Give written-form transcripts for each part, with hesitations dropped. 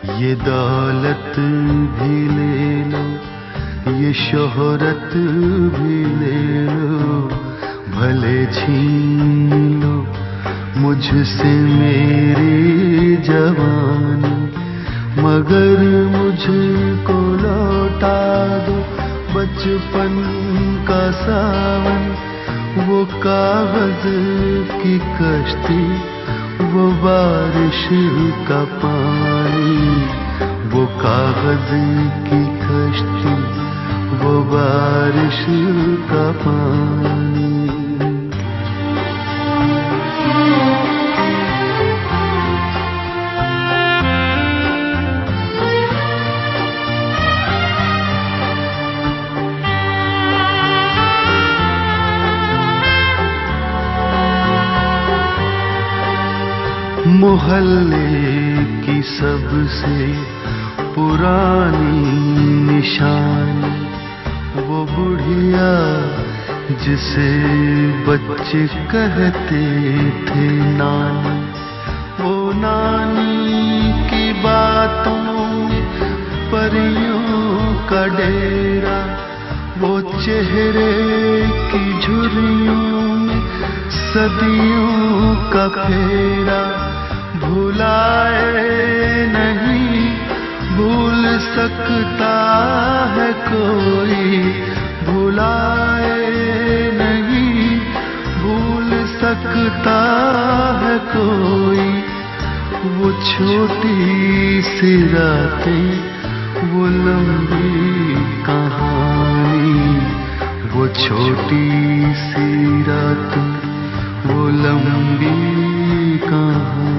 ये दौलत भी ले लो, ये शोहरत भी ले लो, भले छीन लो मुझसे मेरी जवानी, मगर मुझको लौटा दो बचपन का सावन। वो कागज की कश्ती, वो बारिश का पानी, वो कागज की कश्ती, वो बारिश का पानी। मोहल्ले की सबसे पुरानी निशानी, वो बुढ़िया जिसे बच्चे कहते थे नानी, वो नानी की बातों में परियों का डेरा, वो चेहरे की झुर्रियों में सदियों का फेरा। भुलाए नहीं भूल सकता है कोई, भुलाए नहीं भूल सकता है कोई। वो छोटी सी रातें, वो लंबी कहानी, वो छोटी सी रातें, वो लंबी कहानी।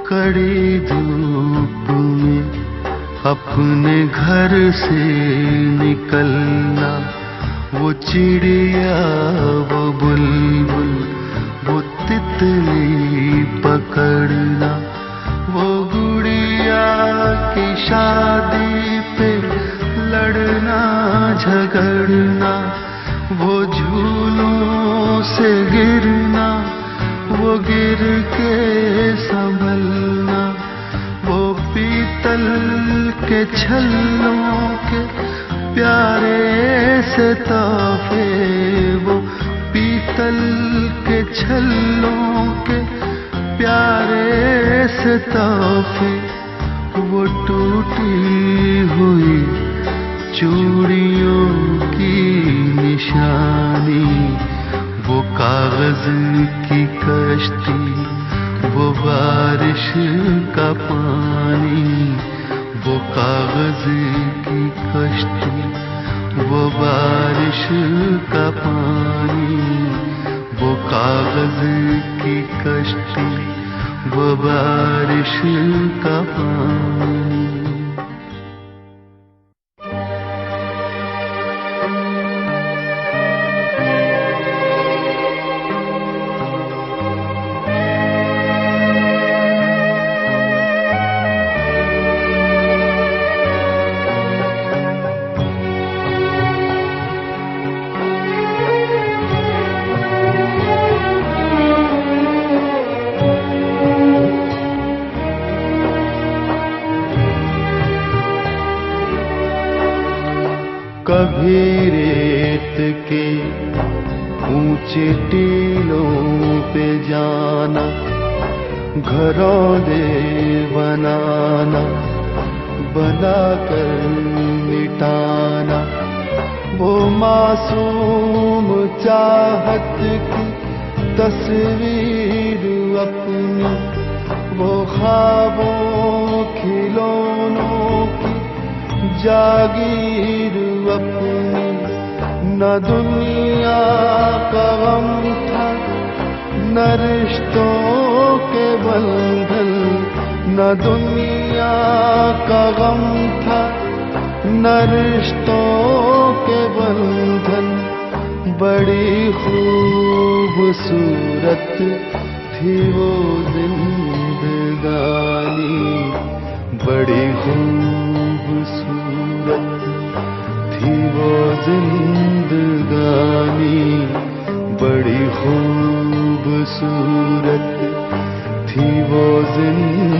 कड़ी धूप में अपने घर से निकलना, वो चिड़िया, वो बुलबुल, वो तितली पकड़ना, वो गुड़िया की शादी पे लड़ना झगड़ना, वो झूलों से गिरना, वो गिर के संभलना, वो पीतल के छल्लों के प्यारे से तोहफे, वो पीतल के छल्लों के प्यारे से तोहफे। वो टूटी हुई चूड़ियों की निशानी, वो कागज की कश्ती, वो बारिश का पानी, वो कागज की कश्ती, वो बारिश का पानी, वो कागज की कश्ती, वो बारिश का पानी। कभी रेत के ऊंचे टीलों पे जाना, घरौंदे बनाना, बनाकर मिटाना, वो मासूम चाहत की तस्वीर अपनी, वो ख्वाबों खिलौनों की जागीर अपनी। न दुनिया का गम था, न रिश्तों के बंधन, न दुनिया का गम था, न रिश्तों बंधन बड़ी खूबसूरत थी वो जिंदगानी, बड़ी खूबसूरत थी वो जिंदगानी, बड़ी खूबसूरत थी वो जिंदगानी।